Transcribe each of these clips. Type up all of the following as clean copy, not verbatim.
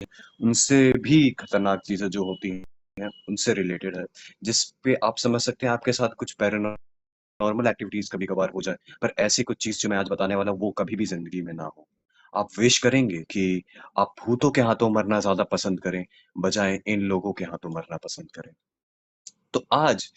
उनसे भी खतरनाक चीज़ें जो होती हैं, उनसे रिलेटेड है, जिस पे आप समझ सकते हैं आपके साथ कुछ पैरानॉर्मल एक्टिविटीज़ कभी-कभार हो जाए, पर ऐसी कुछ चीज़ जो मैं आज बताने वाला हूँ, वो कभी भी ज़िंदगी में ना हो। आप विश करेंगे कि आप भूतों के हाथों मरना ज़्यादा पसंद करें, बजाए इन लोगों के हाथों मरना पसंद करें। तो आज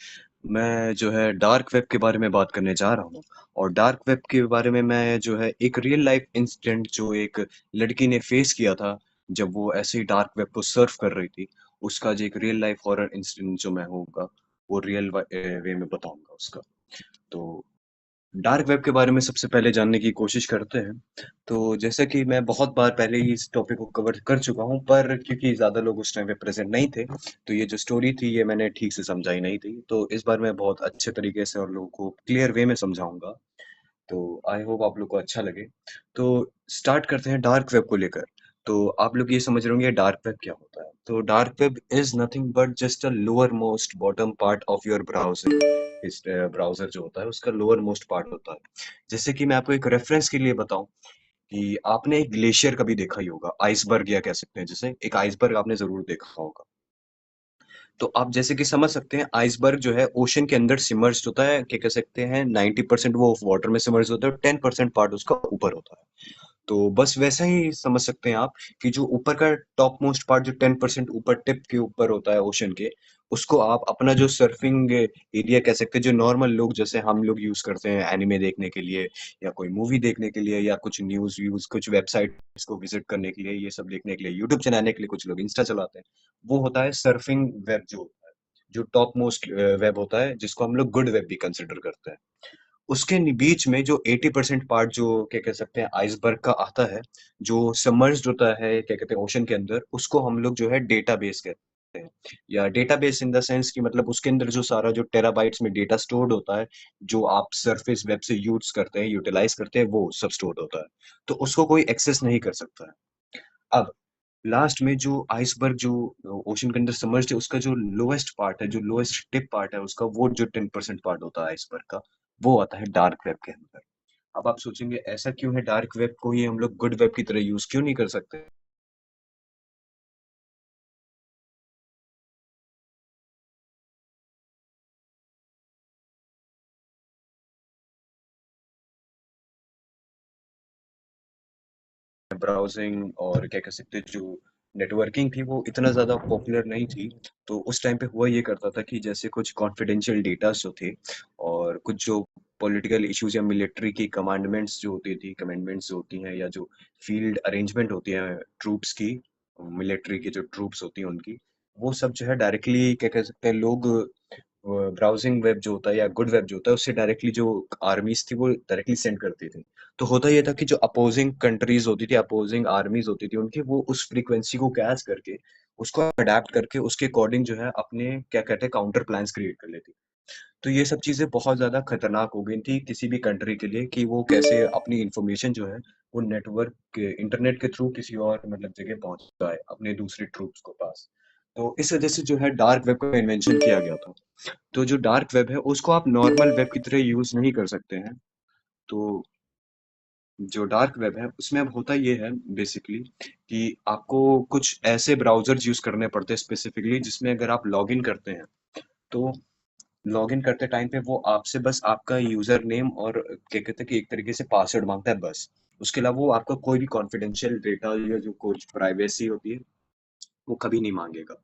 मैं जो है डार्क वेब के बारे में बात करने जा रहा हूँ और डार्क वेब के बारे में मैं जो है एक रियल लाइफ इंसिडेंट जो एक लड़की ने फेस किया था जब वो ऐसे ही डार्क वेब को सर्फ कर रही थी, उसका जो एक रियल लाइफ हॉरर इंसिडेंट जो मैं होगा वो रियल वे में बताऊंगा उसका। तो डार्क वेब के बारे में सबसे पहले जानने की कोशिश करते हैं। तो जैसे कि मैं बहुत बार पहले ही इस टॉपिक को कवर कर चुका हूँ, पर क्योंकि ज़्यादा लोग उस टाइम पे प्रेज़ेंट नहीं थे, तो ये जो स्टोरी थी ये मैंने ठीक से समझाई नहीं थी। तो इस बार मैं बहुत अच्छे तरीके से और लोगों को क्लियर वे में समझाऊँगा। तो आई होप आप लोग को अच्छा लगे। तो स्टार्ट करते हैं डार्क वेब को लेकर। तो आप लोग ये समझ रहे होंगे डार्क वेब क्या होता है? तो dark web is nothing but just a lower most bottom part of your browser. इस ब्राउज़र जो होता है उसका लोअर मोस्ट पार्ट होता है। जैसे कि मैं आपको एक रेफ़रेंस के लिए बताऊँ कि आपने एक ग्लेशियर कभी देखा ही होगा, आइसबर्ग या कह सकते हैं जिसे, एक आइसबर्ग आपने ज़रूर देखा होगा। तो आप जैसे कि समझ सकते हैं आइसबर्ग जो है ओशन के अंदर सिमर्ज्ड होता है, क्या कह सकते हैं 90% वो वाटर में सिमर्ज्ड होता है और 10% पार्ट उसका ऊपर होता है। तो बस वैसा ही समझ सकते हैं आप कि जो ऊपर का टॉप मोस्ट पार्ट जो 10% ऊपर टिप के ऊपर होता है ओशन के, उसको आप अपना जो सर्फिंग एरिया कह सकते हैं, जो नॉर्मल लोग जैसे हम लोग यूज़ करते हैं एनिमे देखने के लिए या कोई मूवी देखने के लिए या कुछ न्यूज़ व्यूज़, कुछ वेबसाइट्स को विज़िट करने के लिए, ये सब देखने के लिए, यूट्यूब चलाने के लिए कुछ लोग इंस्टा चलाते हैं। वो होता है सर्फिंग वेब जो होता है, जो टॉप मोस्ट वेब होता है, जिसको हम लोग गुड वेब भी कंसिडर करते हैं। उसके बीच में जो 80% पार्ट जो क्या कह सकते हैं आइसबर्ग का आता है, जो सबमर्ज्ड होता है क्या कहते हैं ओशन के अंदर, उसको हम लोग जो है डेटाबेस कहते हैं। या डेटाबेस इन द सेंस कि मतलब उसके अंदर जो सारा जो टेराबाइट्स में डेटा स्टोर्ड होता है, जो आप सरफेस वेब से यूज़ करते हैं, यूटिलाइज़ करते हैं, वो सब स्टोर्ड होता है। तो उसको कोई एक्सेस नहीं कर सकता है। अब लास्ट में जो आइसबर्ग जो ओशन के अंदर सबमर्ज्ड है, उसका जो लोएस्ट पार्ट है, जो लोएस्ट टिप पार्ट है उसका, वो जो 10% पार्ट होता है आइसबर्ग का, वो आता है डार्क वेब के अंदर। अब आप सोचेंगे ऐसा क्यों है, डार्क वेब को ही हम लोग गुड वेब की तरह यूज़ क्यों नहीं कर सकते? ब्राउज़िंग और क्या कह सकते हैं जो नेटवर्किंग थी वो इतना ज़्यादा पॉपुलर नहीं थी। तो उस टाइम पे हुआ ये करता था कि जैसे कुछ कॉन्फिडेंशियल डेटाज़ जो थे और कुछ जो पॉलिटिकल इश्यूज़ या मिलिट्री की कमांडमेंट्स जो होती थी, कमेंडमेंट्स जो होती हैं या जो फील्ड अरेंजमेंट होती है ट्रूप्स की, मिलिट्री की जो ट्रूप्स होती हैं उनकी, वो सब जो है डायरेक्टली क्या कह सकते हैं लोग ब्राउज़िंग वेब जो होता है या गुड वेब जो होता है उससे डायरेक्टली जो आर्मीज़ थी वो डायरेक्टली सेंड करती थी। तो होता ये था कि जो अपोजिंग कंट्रीज़ होती थी, अपोजिंग आर्मीज़ होती थी उनकी, वो उस फ्रीक्वेंसी को कैच करके, उसको अडैप्ट करके उसके अकॉर्डिंग जो है अपने क्या कहते हैं काउंटर प्लान्स क्रिएट कर लेती। तो ये सब चीज़ें बहुत ज़्यादा खतरनाक हो गई थी किसी भी कंट्री के लिए कि वो कैसे अपनी इन्फॉर्मेशन जो है वो नेटवर्क के इंटरनेट के थ्रू किसी और मतलब जगह पहुँचाए अपने दूसरे ट्रूप्स को पास। तो इस वज़ह से जो है डार्क वेब का इन्वेंशन किया गया था। तो जो डार्क वेब है उसको आप नॉर्मल वेब की तरह यूज़ नहीं कर सकते हैं। तो जो डार्क वेब है उसमें अब होता ये है बेसिकली कि आपको कुछ ऐसे ब्राउज़र्स यूज़ करने पड़ते हैं स्पेसिफिकली जिसमें अगर आप लॉगिन करते हैं, तो लॉगिन करते टाइम पे वो आपसे बस आपका यूज़र नेम और क्या कहते हैं कि एक तरीके से पासवर्ड माँगता है बस। उसके अलावा वो आपका कोई भी कॉन्फिडेंशियल डेटा या जो कुछ प्राइवेसी होती है वो कभी नहीं माँगेगा।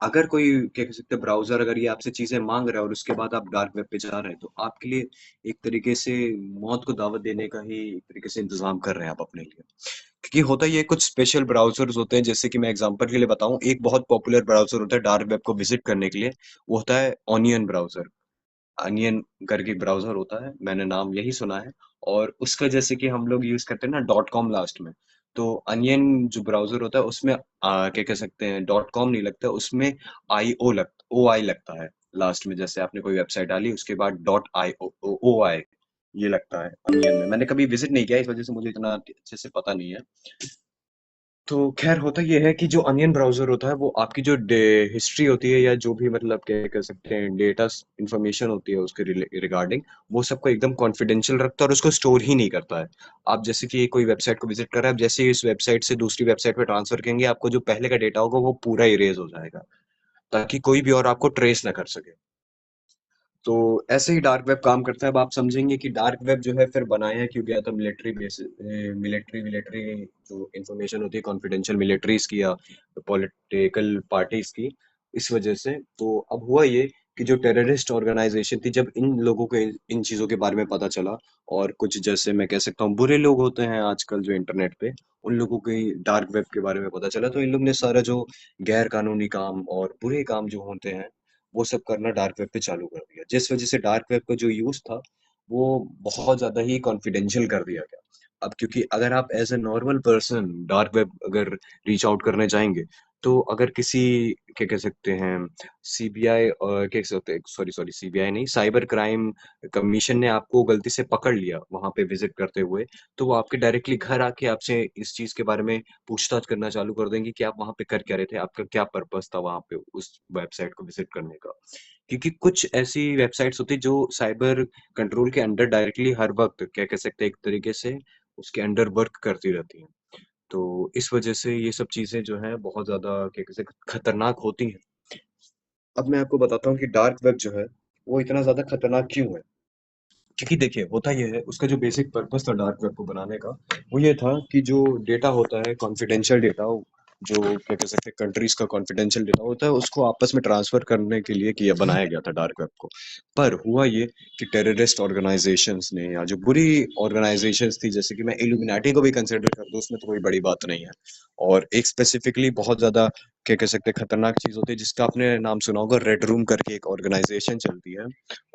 अगर कोई क्या कह सकते हैं ब्राउज़र अगर ये आपसे चीज़ें माँग रहा है और उसके बाद आप डार्क वेब पे जा रहे हैं, तो आपके लिए एक तरीके से मौत को दावत देने का ही एक तरीके से इंतज़ाम कर रहे हैं आप अपने लिए। क्योंकि होता ये है कुछ स्पेशल ब्राउज़र्स होते हैं जैसे कि मैं एग्ज़ाम्पल के लिए बताऊँ, एक बहुत पॉपुलर ब्राउज़र होता है डार्क वेब को विज़िट करने के लिए, वो होता है ओनियन ब्राउज़र। अनियन करके ब्राउज़र होता है, मैंने नाम यही सुना है और उसका जैसे कि हम लोग यूज़ करते हैं ना डॉट कॉम लास्ट में, तो अनियन जो ब्राउज़र होता है उसमें क्या कह सकते हैं डॉट कॉम नहीं लगता, उसमें आईओ लग ओआई लगता है लास्ट में, जैसे आपने कोई वेबसाइट डाली उसके बाद डॉट आईओ ओआई ये लगता है अनियन में। मैंने कभी विज़िट नहीं किया इस वज़ह से मुझे इतना अच्छे से पता नहीं है। तो खैर होता ये है कि जो अनियन ब्राउज़र होता है वो आपकी जो डे हिस्ट्री होती है या जो भी मतलब क्या कह सकते हैं डेटा इंफॉर्मेशन होती है उसके रिगार्डिंग वो सबको एकदम कॉन्फिडेंशियल रखता है और उसको स्टोर ही नहीं करता है। आप जैसे कि कोई वेबसाइट को विज़िट कर रहे हैं, आप जैसे ही इस वेबसाइट से दूसरी वेबसाइट पे ट्रांसफ़र करेंगे आपको जो पहले का डेटा होगा वो पूरा इरेज़ हो जाएगा, ताकि कोई भी और आपको ट्रेस ना कर सके। तो ऐसे ही डार्क वेब काम करता है। अब आप समझेंगे कि डार्क वेब जो है फिर बनाया क्यों गया था मिलिट्री बेसिस मिलिट्री मिलिट्री जो इंफॉर्मेशन होती है कॉन्फिडेंशियल मिलिट्रीज की या पॉलिटिकल पार्टीज की इस वजह से। तो अब हुआ ये कि जो टेररिस्ट ऑर्गेनाइजेशन थी जब इन लोगों को इन चीजों के बारे में पता चला और कुछ जैसे मैं कह सकता हूँ बुरे लोग होते हैं आजकल जो इंटरनेट पे उन लोगों के डार्क वेब के बारे में पता चला तो इन लोग ने सारा जो गैर कानूनी काम और बुरे काम जो होते हैं वो सब करना डार्क वेब पे चालू कर दिया जिस वजह से डार्क वेब का जो यूज था वो बहुत ज्यादा ही कॉन्फिडेंशियल कर दिया गया। अब क्योंकि अगर आप as a normal person dark web अगर रीच आउट करने जाएंगे तो अगर किसी क्या कह सकते हैं सीबीआई क्या कह सकते हैं सॉरी सॉरी सीबीआई नहीं साइबर क्राइम कमीशन ने आपको गलती से पकड़ लिया वहां पे विजिट करते हुए तो वो आपके डायरेक्टली घर आके आपसे इस चीज के बारे में पूछताछ करना चालू कर देंगे कि आप वहां पे कर क्या रहे थे, आपका क्या पर्पस था वहां पे उस वेबसाइट को विजिट करने का। क्योंकि कुछ ऐसी वेबसाइट्स होती जो साइबर कंट्रोल के अंडर डायरेक्टली हर वक्त क्या कह सकते हैं एक तरीके से उसके अंडर वर्क करती रहती हैं। तो इस वजह से ये सब चीजें जो हैं बहुत ज्यादा क्या कह सकते खतरनाक होती हैं। अब मैं आपको बताता हूँ कि डार्क वेब जो है वो इतना ज्यादा खतरनाक क्यों है। क्योंकि देखिए होता ये है उसका जो बेसिक पर्पस था डार्क वेब को बनाने का वो ये था कि जो डेटा होता है कॉन्फिडेंशियल डेटा जो क्या कह सकते हैं कंट्रीज का कॉन्फिडेंशियल डेटा होता है उसको आपस में ट्रांसफर करने के लिए किया बनाया गया था डार्क वेब को। पर हुआ ये कि टेररिस्ट ऑर्गेनाइजेशंस ने या जो बुरी ऑर्गेनाइजेशंस थी जैसे कि मैं इल्यूमिनाटी को भी कंसिडर कर दूं उसमें तो कोई बड़ी बात नहीं है। और एक स्पेसिफिकली बहुत ज्यादा क्या कह सकते हैं खतरनाक चीज होती है जिसका आपने नाम सुना होगा रेड रूम करके एक ऑर्गेनाइजेशन चलती है।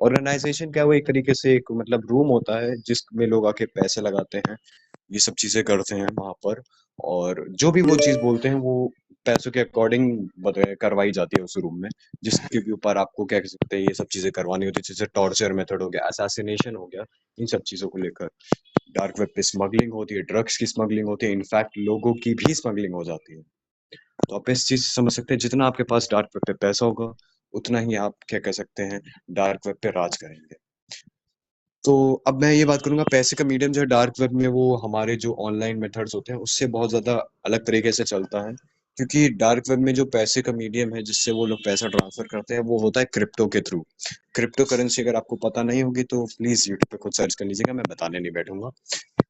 ऑर्गेनाइजेशन क्या है वो एक तरीके से एक मतलब रूम होता है जिसमें लोग आके पैसे लगाते हैं ये सब चीजें करते हैं वहां पर और जो भी वो चीज बोलते हैं वो पैसों के अकॉर्डिंग करवाई जाती है उस रूम में जिसके भी ऊपर आपको क्या कह सकते हैं ये सब चीजें करवानी होती है जैसे टॉर्चर मेथड हो गया असैसिनेशन हो गया इन सब चीजों को लेकर। डार्क वेब पे स्मगलिंग होती है ड्रग्स की स्मगलिंग होती है इनफैक्ट लोगों की भी स्मगलिंग हो जाती है। तो आप इस चीज से समझ सकते हैं जितना आपके पास डार्क वेब पे पैसा होगा उतना ही आप क्या कह सकते हैं डार्क वेब पे राज करेंगे। तो अब मैं ये बात करूंगा पैसे का मीडियम जो है डार्क वेब में वो हमारे जो ऑनलाइन मेथड्स होते हैं उससे बहुत ज्यादा अलग तरीके से चलता है। क्योंकि डार्क वेब में जो पैसे का मीडियम है जिससे वो लोग पैसा ट्रांसफर करते हैं वो होता है क्रिप्टो के थ्रू। क्रिप्टो करेंसी अगर आपको पता नहीं होगी तो प्लीज यूट्यूब पे खुद सर्च कर लीजिएगा मैं बताने नहीं बैठूंगा।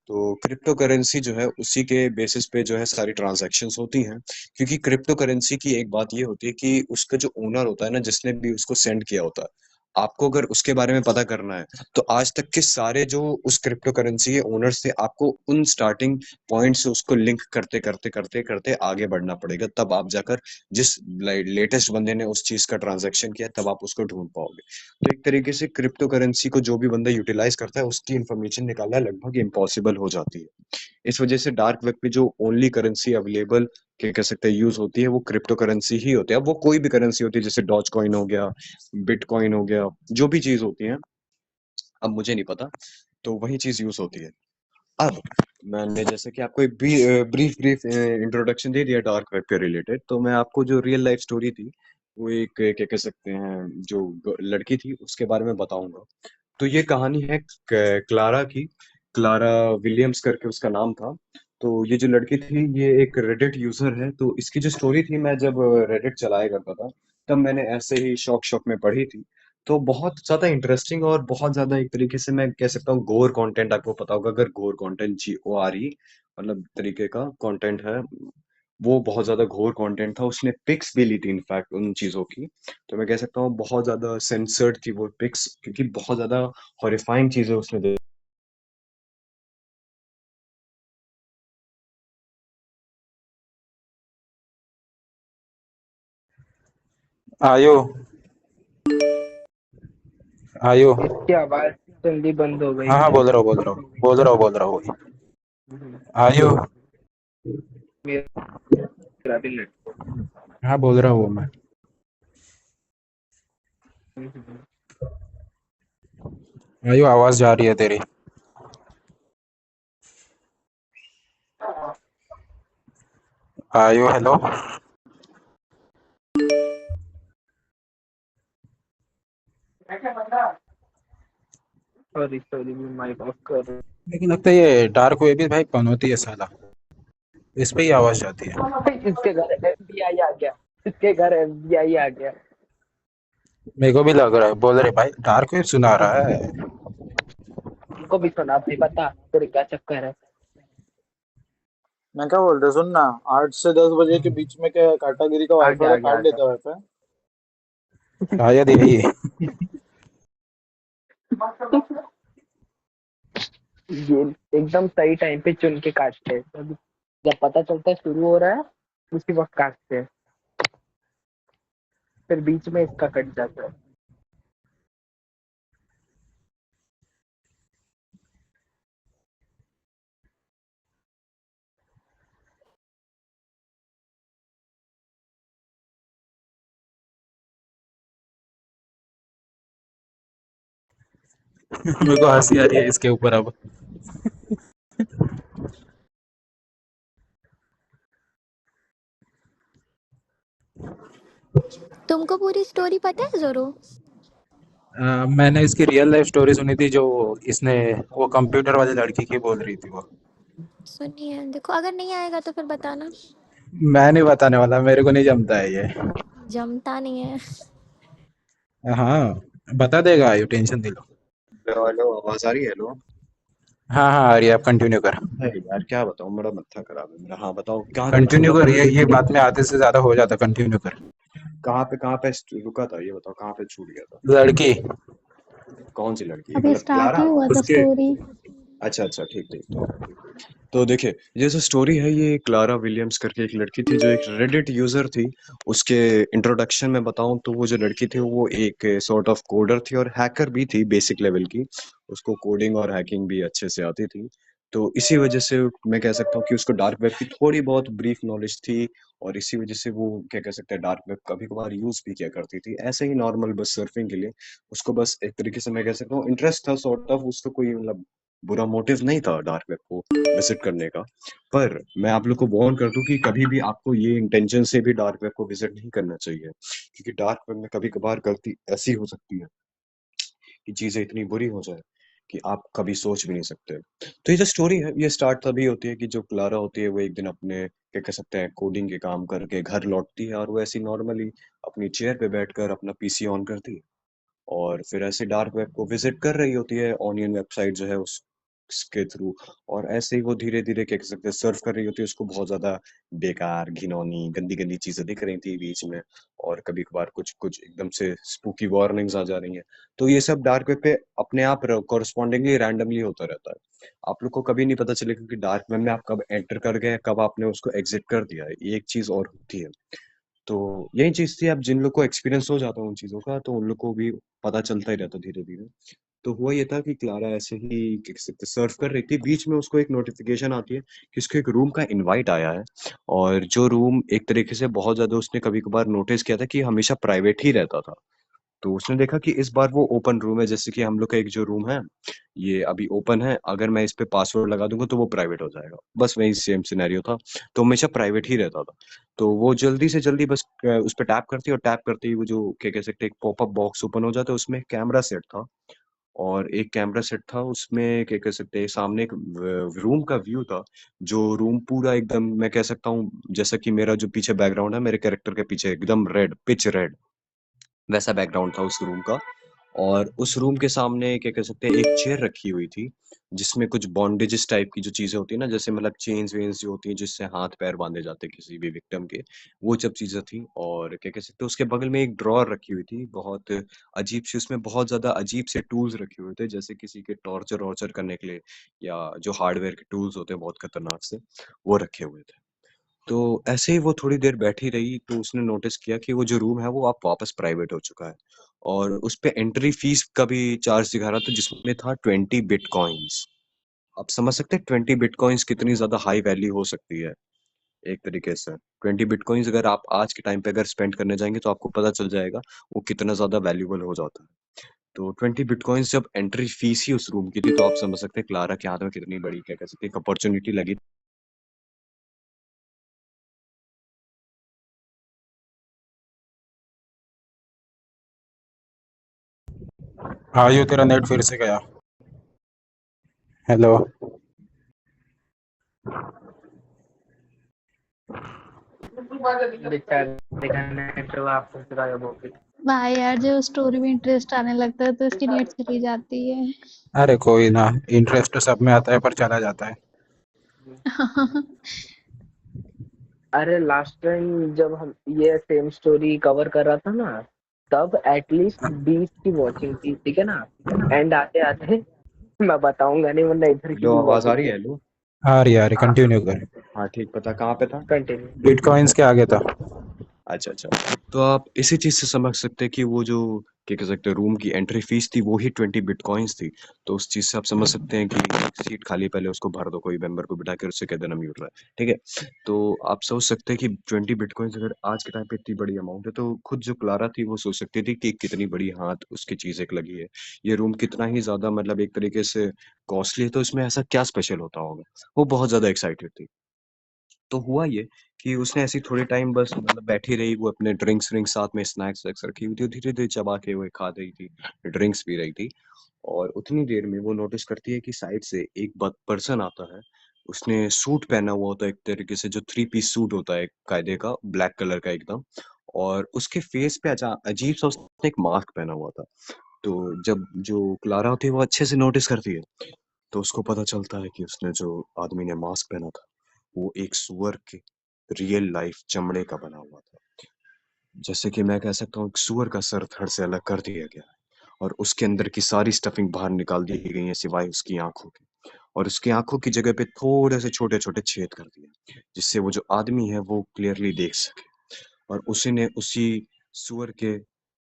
तो क्रिप्टो करेंसी जो है उसी के बेसिस पे जो है सारी ट्रांजैक्शंस होती हैं। क्योंकि क्रिप्टो करेंसी की एक बात ये होती है कि उसका जो ओनर होता है ना जिसने भी उसको सेंड किया होता है आपको अगर उसके बारे में पता करना है तो आज तक के सारे जो उस क्रिप्टो करेंसी के ओनर्स थे आपको उन स्टार्टिंग पॉइंट से उसको लिंक करते करते करते करते आगे बढ़ना पड़ेगा तब आप जाकर जिस लेटेस्ट बंदे ने उस चीज का ट्रांजैक्शन किया तब आप उसको ढूंढ पाओगे। तो एक तरीके से क्रिप्टो करेंसी को जो भी बंदा यूटिलाइज करता है उसकी इन्फॉर्मेशन निकालना लगभग इम्पॉसिबल हो जाती है। इस वजह से डार्क वेब पे जो ओनली करेंसी अवेलेबल क्या कह सकते हैं यूज होती है वो क्रिप्टो करेंसी ही होती है। अब वो कोई भी करेंसी होती है जैसे डॉज कॉइन हो गया बिटकॉइन हो गया जो भी चीज होती है अब मुझे नहीं पता। तो वही चीज यूज होती है। अब मैंने जैसे कि आपको एक ब्रीफ ब्रीफ इंट्रोडक्शन दे दिया डार्क वेब के रिलेटेड तो मैं आपको जो रियल लाइफ स्टोरी थी वो एक क्या कह सकते हैं जो लड़की थी उसके बारे में बताऊंगा। तो ये कहानी है क्लारा की। क्लारा विलियम्स करके उसका नाम था। तो ये जो लड़की थी ये एक रेडिट यूजर है तो इसकी जो स्टोरी थी मैं जब रेडिट चलाया करता था तब मैंने ऐसे ही शौक शौक में पढ़ी थी। तो बहुत ज्यादा इंटरेस्टिंग और बहुत ज्यादा एक तरीके से मैं कह सकता हूँ गोर कंटेंट आपको पता होगा अगर गोर कंटेंट GORE मतलब तरीके का कंटेंट है वो बहुत ज्यादा घोर कंटेंट था उसने पिक्स भी ली थी इनफैक्ट उन चीजों की। तो मैं कह सकता हूँ बहुत ज्यादा सेंसर्ड थी वो पिक्स क्योंकि बहुत ज्यादा हॉरिफाइंग चीजें उसने दे। आयो आयो। इसकी आवाज जल्दी बंद हो गई हाँ हाँ, क्या? बोल रहा हूँ आयो। मेरा भी नेट। हाँ, बोल रहा हूँ मैं। आयो, आवाज जा रही है तेरी। आयो hello. Sorry sorry, mic off कर। लेकिन लगता है ये डार्क वेब भी भाई पनौती है साला, इस पे ही आवाज जाती है। इसके घर एफबीआई आ गया। इसके घर एफबीआई आ गया। मेरे को भी लग रहा है, बोल रहे भाई डार्क वेब सुना रहा है। हमको भी सुना भाई, बता तेरे क्या चक्कर है। मैं क्या बोल रहा सुन ना, 8 से 10 बजे के बीच में क्या काटागिरी का आ वाईफाई गया का आ गया आ काट गया। लेता वाईफाई। शायद यही है। ये एकदम सही टाइम पे चुन के काटते हैं। जब पता चलता है शुरू हो रहा है, उसी वक्त काटते हैं। फिर बीच में इसका कट जाता है। मेरे को हंसी आ रही है इसके ऊपर अब। तुमको पूरी स्टोरी पता है जोरो? मैंने इसकी रियल लाइफ स्टोरी सुनी थी, जो इसने वो कंप्यूटर वाली लड़की की बोल रही थी वो। सुनिए देखो, अगर नहीं आएगा तो फिर बताना। मैं नहीं बताने वाला, मेरे को नहीं जमता है ये। जमता नहीं है। हाँ, बता देगा आयु, टेंशन नहीं लो। हेलो हेलो, आवाज आ रही है? हेलो। हाँ हाँ आ रही है, आप कंटिन्यू कर। अरे यार क्या बताऊं, बड़ा मत्था खराब है मेरा। हाँ बताओ, कंटिन्यू कर, ये बात में आधे से ज्यादा हो जाता, कंटिन्यू कर। कहाँ पे रुका था, ये बताओ कहाँ पे छूट गया था? लड़की। कौन सी लड़की, अभी मतलब स्टार्ट क्लारा? ही हुआ था उसके। स्टोरी। अच्छा अच्छा, ठीक ठीक ठीक ठीक। तो देखिए, ये जो स्टोरी है ये क्लारा विलियम्स करके एक लड़की थी जो एक रेडिट यूजर थी। उसके इंट्रोडक्शन में बताऊं तो वो जो लड़की थी वो एक सॉर्ट ऑफ कोडर थी और हैकर भी थी बेसिक लेवल की। उसको कोडिंग और हैकिंग भी अच्छे से आती थी। तो इसी वजह से मैं कह सकता हूँ कि उसको डार्क वेब की थोड़ी बहुत ब्रीफ नॉलेज थी। और इसी वजह से वो क्या कह सकते हैं, डार्क वेब कभी कभार यूज भी किया करती थी, ऐसे ही नॉर्मल बस सर्फिंग के लिए। उसको बस एक तरीके से मैं कह सकता हूँ इंटरेस्ट था सॉर्ट ऑफ, उसका कोई मतलब बुरा मोटिव नहीं था डार्क वेब को विजिट करने का। पर मैं आप लोग को वार्न कर दूं कि कभी भी आपको ये इंटेंशन से भी डार्क वेब को विजिट नहीं करना चाहिए, क्योंकि डार्क वेब में कभी कभार गलती ऐसी हो सकती है कि चीजें इतनी बुरी हो जाए कि आप कभी सोच भी नहीं सकते। तो ये जो स्टोरी है ये स्टार्ट तभी होती है कि जो क्लारा होती है वो एक दिन अपने क्या कह सकते हैं कोडिंग के काम करके घर लौटती है, और वो ऐसी नॉर्मली अपनी चेयर पे बैठकर अपना पीसी ऑन करती है और फिर ऐसे डार्क वेब को विजिट कर रही होती है, ऑनियन वेबसाइट जो है उस उसके थ्रू। और ऐसे ही वो धीरे धीरे क्या कह सकते हैं सर्फ कर रही होती है, उसको बहुत ज्यादा बेकार घिनौनी गंदी गंदी चीजें दिख रही थी बीच में। और कभी कभार कुछ कुछ एकदम से स्पूकी वार्निंग्स आ जा रही हैं। तो ये सब डार्क वेब पे अपने आप कॉरस्पॉन्डिंगली रैंडमली होता रहता है। आप लोग को कभी नहीं पता चलेगा कि डार्क वेब में आप कब एंटर कर गए, कब आपने उसको एग्जिट कर दिया है, ये एक चीज और होती है। तो यही चीज़ थी, अब जिन लोग को एक्सपीरियंस हो जाता है उन चीज़ों का तो उन लोग को भी पता चलता ही रहता धीरे-धीरे। तो हुआ ये था कि क्लारा ऐसे ही क्या कह सकते हैं सर्फ कर रही थी, बीच में उसको एक नोटिफ़िकेशन आती है कि उसको एक रूम का इनवाइट आया है। और जो रूम एक तरीके से बहुत ज़्यादा उसने कभी-कभार नोटिस किया था कि हमेशा प्राइवेट ही रहता था। तो उसने देखा कि इस बार वो ओपन रूम है, जैसे कि हम लोग का एक जो रूम है, ये अभी ओपन है, अगर मैं इस पे पासवर्ड लगा दूँगा तो वो प्राइवेट हो जाएगा। बस वही सेम सिनेरियो था, तो हमेशा प्राइवेट ही रहता था। तो वो जल्दी से जल्दी बस उस पे टैप करती है और टैप करते ही वो जो क्या कह सकते हैं एक पॉपअप बॉक्स ओपन हो जाता है, उसमें कैमरा सेट था। और एक कैमरा सेट था उसमें क्या कह सकते हैं सामने एक रूम का व्यू था। जो रूम पूरा एकदम मैं कह सकता हूँ जैसा कि मेरा जो पीछे बैकग्राउंड है मेरे कैरेक्टर के पीछे एकदम रेड पिच रेड वैसा बैकग्राउंड था उस रूम का। और उस रूम के सामने क्या कह सकते हैं एक चेयर रखी हुई थी, जिसमें कुछ बॉन्डेजेस टाइप की जो चीजें होती है ना, जैसे मतलब चेन्स वेन्स जो होती हैं जिससे हाथ पैर बांधे जाते हैं किसी भी विक्टिम के, वो सब चीजें थी। और क्या कह सकते हैं उसके बगल में एक ड्रॉअर रखी हुई थी बहुत अजीब सी, उसमें बहुत ज्यादा अजीब से टूल्स रखे हुए थे जैसे किसी के टॉर्चर वॉर्चर करने के लिए, या जो हार्डवेयर के टूल्स होते हैं बहुत खतरनाक से, वो रखे हुए थे। तो ऐसे ही वो थोड़ी देर बैठी रही तो उसने नोटिस किया कि वो जो रूम है वो अब वापस प्राइवेट हो चुका है। और उस पे एंट्री फीस का भी चार्ज दिखा रहा था जिसमें था 20 बिटकॉइंस। आप समझ सकते हैं 20 बिटकॉइंस कितनी ज्यादा हाई वैल्यू हो सकती है एक तरीके से। 20 बिटकॉइंस अगर आप आज के टाइम पे अगर स्पेंड करने जाएंगे तो आपको पता चल जाएगा वो कितना ज्यादा वैल्यूबल हो जाता है। तो 20 बिटकॉइंस जब एंट्री फीस ही उस रूम की थी तो आप समझ सकते हैं क्लारा के हाथ में कितनी बड़ी क्या कह सकते हैं अपॉर्चुनिटी लगी। आयु तेरा नेट फिर से गया। हेलो। बेचारे का नेट तो आपको गायब हो गई। भाई यार जब स्टोरी में इंटरेस्ट आने लगता है तो इसकी नेट चली जाती है। अरे कोई ना, इंटरेस्ट तो सब में आता है पर चला जाता है। अरे लास्ट टाइम जब हम ये सेम स्टोरी कवर कर रहा था ना, तब एटलीस्ट 20 की वॉचिंग थी, ठीक है ना। एंड आते आते मैं बताऊंगा नहीं वरना इधर की लो भी आवाज आ वॉचिंग रही है? है। हेलो। आ रही, हाँ कंटिन्यू कर। हाँ ठीक, पता कहाँ पे था? कंटिन्यू। बिटकॉइंस के आगे था। अच्छा अच्छा। तो आप इसी चीज से समझ सकते हैं कि वो जो क्या कह सकते हैं रूम की एंट्री फीस थी वो ही 20 बिटकॉइंस थी। तो उस चीज से आप समझ सकते हैं कि एक सीट खाली, पहले उसको भर दो, कोई मेंबर को बिठा कर उससे कह देना म्यूट रहा है, ठीक है। तो आप सोच सकते हैं कि 20 बिटकॉइंस अगर आज के टाइम पे इतनी बड़ी अमाउंट है, तो खुद जो क्लारा थी वो सोच सकती थी कि कितनी बड़ी हाथ उसकी चीज एक लगी है, ये रूम कितना ही ज्यादा मतलब एक तरीके से कॉस्टली है, तो इसमें ऐसा क्या स्पेशल होता होगा। वो बहुत ज्यादा एक्साइटेड थी। तो हुआ ये कि उसने ऐसी थोड़े टाइम बस मतलब बैठी रही, वो अपने ड्रिंक्स व्रिंक्स साथ में स्नैक्स वैक्स रखी हुई थी, धीरे-धीरे चबा के वो खा रही थी, ड्रिंक्स पी रही थी। और उतनी देर में वो नोटिस करती है कि साइड से एक पर्सन आता है। उसने सूट पहना हुआ होता है, एक तरीके से जो थ्री पीस सूट होता है कायदे का, ब्लैक कलर का एकदम। और उसके फेस पे अजीब सा उसने एक मास्क पहना हुआ था। तो जब जो क्लारा होती है वो अच्छे से नोटिस करती है, तो उसको पता चलता है कि उसने जो आदमी ने मास्क पहना था वो एक सूअर के रियल लाइफ चमड़े का बना हुआ था। जैसे कि मैं कह सकता हूँ, एक सूअर का सर धड़ से अलग कर दिया गया है और उसके अंदर की सारी स्टफिंग बाहर निकाल दी गई है सिवाय उसकी आंखों के। और उसकी आंखों की जगह पे थोड़े से छोटे-छोटे छेद कर दिए, जिससे वो जो आदमी है वो क्लियरली देख सके। और उसी ने उसी सूअर के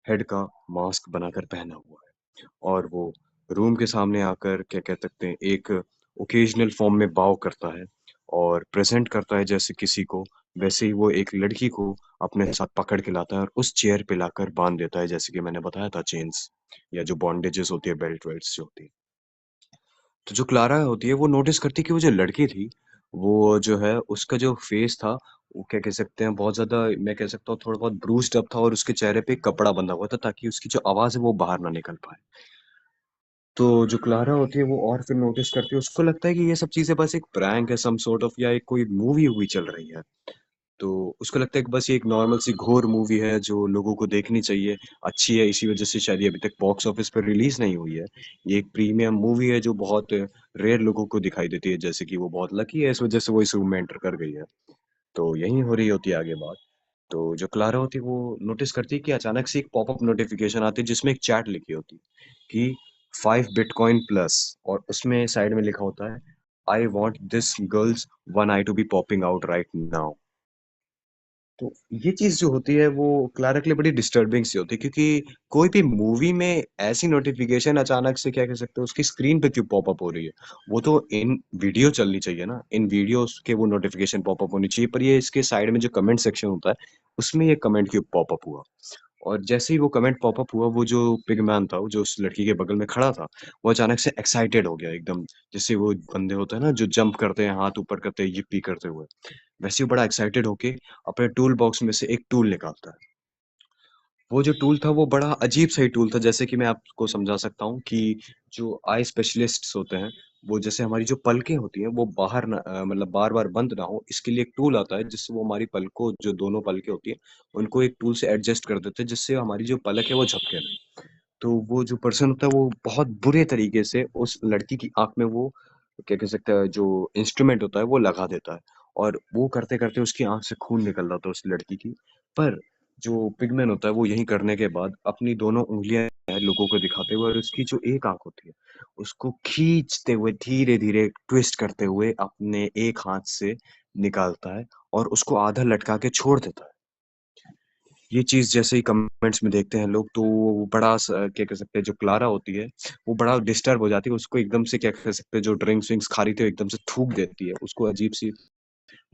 हेड का मास्क बनाकर पहना हुआ है। और वो रूम के सामने आकर क्या कह सकते हैं, एक ओकेजनल फॉर्म में बाव करता है और प्रेजेंट करता है जैसे किसी को, वैसे ही वो एक लड़की को अपने साथ पकड़ के लाता है और उस चेयर पे लाकर बांध देता है, जैसे कि मैंने बताया था, चेन्स या जो बॉन्डेजेस होती है, बेल्ट वेल्ट्स जो होती है। तो जो क्लारा होती है वो नोटिस करती है कि वो जो लड़की थी, वो जो है उसका जो फेस था, वो क्या कह सकते हैं बहुत ज़्यादा, मैं कह सकता हूँ थोड़ा बहुत ब्रूस्ड अप था और उसके चेहरे पे एक कपड़ा बंधा हुआ था ताकि उसकी जो आवाज़ है वो बाहर ना निकल पाए। तो जो क्लारा होती है वो और फिर नोटिस करती है, उसको लगता है कि ये सब चीज़ें बस एक प्रैंक है सम सॉर्ट ऑफ, या एक कोई मूवी चल रही है। तो उसको लगता है कि बस ये एक नॉर्मल सी घोर मूवी है जो लोगों को देखनी चाहिए, अच्छी है, इसी वजह से शायद ये अभी तक बॉक्स ऑफिस पर रिलीज़ नहीं हुई है। ये एक प्रीमियम मूवी है जो बहुत रेयर लोगों को दिखाई देती है, जैसे कि वो बहुत लकी है, इस वजह से वो इस रूम में एंटर कर गई है। तो यही हो रही होती है आगे बात। तो जो क्लारा होती है वो नोटिस करती है कि अचानक से एक पॉपअप नोटिफ़िकेशन आती है जिसमें एक चैट लिखी होती है कि 5 बिटकॉइन प्लस, और उसमें साइड में लिखा होता है, I want this girls one I to be popping out right now. तो ये चीज़ जो होती है वो क्लारा के लिए बड़ी डिस्टर्बिंग सी होती है, क्योंकि कोई भी मूवी में ऐसी नोटिफ़िकेशन अचानक से क्या कह सकते हैं उसकी स्क्रीन पे क्यों पॉपअप हो रही है? वो तो इन वीडियो चलनी चाहिए ना, इन वीडियोज़ के वो नोटिफ़िकेशन पॉपअप होनी चाहिए, पर ये इसके साइड में जो कमेंट सेक्शन होता है, उसमें ये कमेंट क्यों पॉपअप हुआ? और जैसे ही वो कमेंट पॉपअप हुआ, वो जो पिगमैन था, वो जो उस लड़की के बगल में खड़ा था, वो अचानक से एक्साइटेड हो गया एकदम, जैसे वो बंदे होते हैं ना जो जंप करते हैं, हाथ ऊपर करते हैं, यिप्पी करते हुए। वैसे ही बड़ा एक्साइटेड होके अपने टूल बॉक्स में से एक टूल निकालता है। वो जो टूल था वो बड़ा अजीब-सा ही टूल था, जैसे कि मैं आपको समझा सकता हूँ कि जो आई स्पेशलिस्ट्स होते हैं, वो जैसे हमारी जो पलकें होती हैं वो बाहर ना मतलब बार-बार बंद ना हो, इसके लिए एक टूल आता है जिससे वो हमारी पलकों, जो दोनों पलकें होती हैं, उनको एक टूल से एडजस्ट कर देते हैं जिससे हमारी जो पलक है वो झपके नहीं। तो वो जो पर्सन होता है वो बहुत बुरे तरीके से उस लड़की की आँख में वो क्या कह सकते हैं जो इंस्ट्रूमेंट होता है वो लगा देता है, और वो करते-करते उसकी आँख से खून निकल रहा था उस लड़की की। पर जो पिगमैन होता है वो यही करने के बाद अपनी दोनों उँगलियाँ लोगों को दिखाते हुए और उसकी जो एक आँख होती है, उसको खींचते हुए धीरे-धीरे ट्विस्ट करते हुए अपने एक हाथ से निकालता है और उसको आधा लटका के छोड़ देता है। ये चीज़ जैसे ही कमेंट्स में देखते हैं लोग, तो वो बड़ा क्या कह सकते हैं, जो क्लारा होती है, वो बड़ा डिस्टर्ब हो जाती है। उसको एकदम से क्या कह सकते हैं, जो ड्रिंक्स-विंक्स खा रही थी, वो एकदम से थूक देती है। उसको अजीब-सी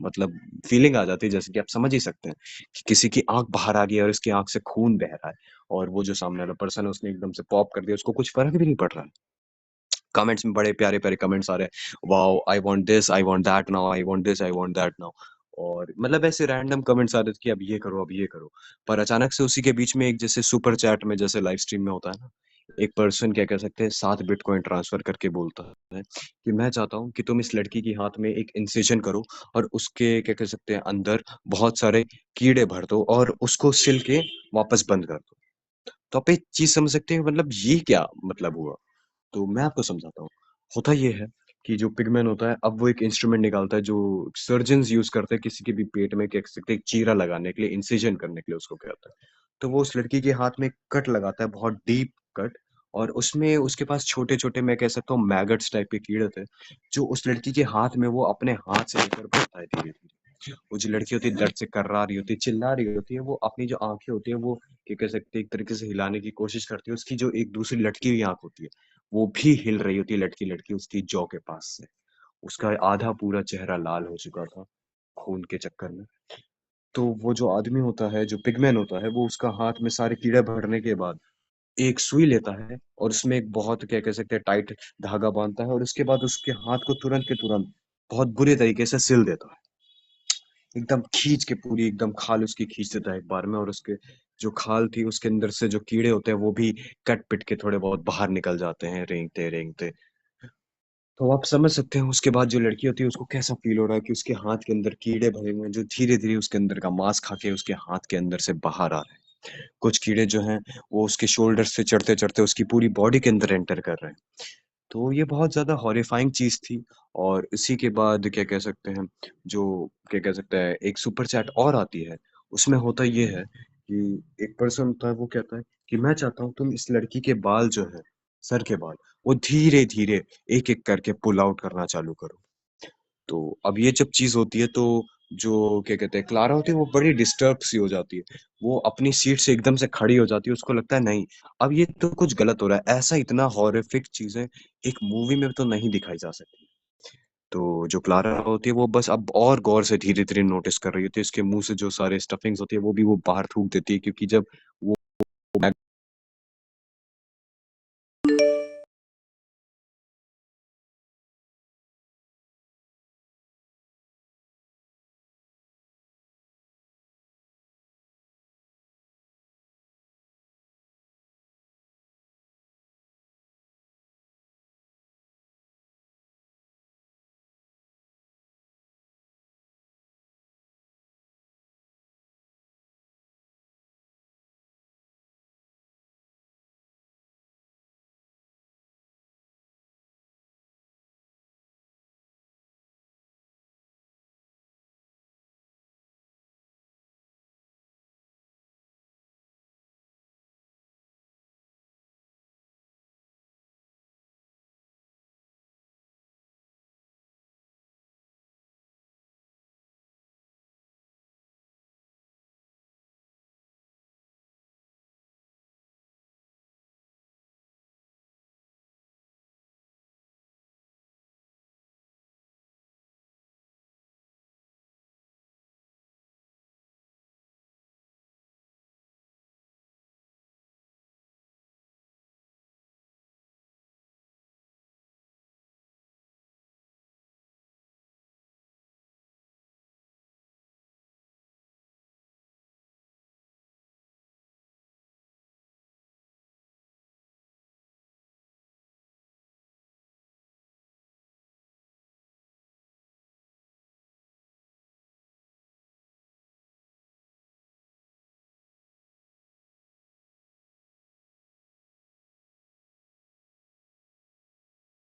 मतलब फीलिंग आ जाती है, जैसे कि आप समझ ही सकते हैं कि किसी की आँख बाहर आ गई है और उसकी आँख से खून बह रहा है, और वो जो सामने वाला पर्सन है उसने एकदम से पॉप कर दिया, उसको कुछ फ़र्क भी नहीं पड़ रहा है। कमेंट्स में बड़े प्यारे-प्यारे कमेंट्स आ रहे हैं, "wow! I want this, I want that now, I want this, I want that now." और मतलब ऐसे रैंडम कमेंट्स आ रहे थे कि अब ये करो, अब ये करो। पर अचानक से उसी के बीच में एक, जैसे सुपर चैट में जैसे लाइव स्ट्रीम में होता है ना, एक पर्सन क्या कह सकते हैं 7 बिटकॉइन ट्रांसफर करके बोलता है कि मैं चाहता हूँ कि तुम इस लड़की के हाथ में एक इंसिजन करो और उसके क्या कह सकते हैं अंदर बहुत सारे कीड़े भर दो और उसको सिल के वापस बंद कर दो। तो आप एक चीज़ समझ सकते हैं मतलब ये क्या मतलब हुआ? तो मैं आपको समझाता हूँ। होता ये है कि जो पिगमैन होता है, अब वो एक इंस्ट्रूमेंट निकालता है जो सर्जन्स यूज़ करते हैं किसी के भी पेट में कह सकते हैं एक चीरा लगाने के लिए, इंसिजन करने के लिए उसको कहता है। तो वो उस लड़की के हाथ में कट लगाता है, बहुत डीप कट और उसमें उसके पास छोटे-छोटे मैं कह सकता हूँ मैगट्स टाइप के कीड़े थे, जो उस लड़की के हाथ में वो अपने हाथ से लेकर भरता है धीरे-धीरे। वो जो लड़की होती है दर्द से कर्रा रही होती है, चिल्ला रही होती है, वो अपनी जो आँखें होती हैं वो क्या कह सकते हैं एक तरीके से हिलाने की कोशिश करती है। उसकी जो एक दूसरी लटकी हुई आँख होती है, वो भी हिल रही होती है लटकी-लटकी उसकी जॉ के पास से। उसका आधा पूरा चेहरा लाल हो चुका था, खून के चक्कर में। तो वो जो आदमी होता है, जो पिगमैन होता है, वो उसका हाथ में सारे कीड़े भरने के बाद एक सुई लेता है और उसमें एक बहुत क्या कह सकते हैं टाइट धागा बाँधता है और उसके बाद उसके हाथ को तुरंत के तुरंत बहुत बुरे तरीके से सिल देता है। एकदम खींच के पूरी एकदम खाल उसकी खींच देता है एक बार में और उसके जो खाल थी उसके अंदर से जो कीड़े होते हैं वो भी कट-पिट के थोड़े बहुत बाहर निकल जाते हैं रेंगते-रेंगते। तो आप समझ सकते हैं उसके बाद जो लड़की होती है उसको कैसा फ़ील हो रहा है कि उसके हाथ के अंदर कीड़े भरे हुए हैं जो धीरे-धीरे उसके अंदर का मांस खा के उसके हाथ के अंदर से बाहर आ रहे हैं। कुछ कीड़े जो हैं वो उसके शोल्डर से चढ़ते-चढ़ते उसकी पूरी बॉडी के अंदर एंटर कर रहे हैं। तो ये बहुत ज़्यादा हॉरिफाइंग चीज़ थी और इसी के बाद क्या कह सकते हैं, जो क्या कह सकते हैं एक सुपर चैट और आती है, उसमें होता ये है कि एक पर्सन होता है वो कहता है कि मैं चाहता हूँ तुम इस लड़की के बाल जो हैं, सर के बाल, वो धीरे-धीरे एक-एक करके पुल आउट करना चालू करो। तो अब ये जब चीज़ होती है तो जो क्या कहते हैं क्लारा होती है वो बड़ी डिस्टर्ब सी हो जाती है। वो अपनी सीट से एकदम से खड़ी हो जाती है, उसको लगता है नहीं, अब ये तो कुछ गलत हो रहा है। ऐसा इतना हॉरिफिक चीज़ें एक मूवी में तो नहीं दिखाई जा सकती। तो जो क्लारा होती है वो बस अब और गौर से धीरे-धीरे नोटिस कर रही होती है, उसके मुँह से जो सारे स्टफिंग्स होती है वो भी वो बाहर थूक देती है क्योंकि जब वो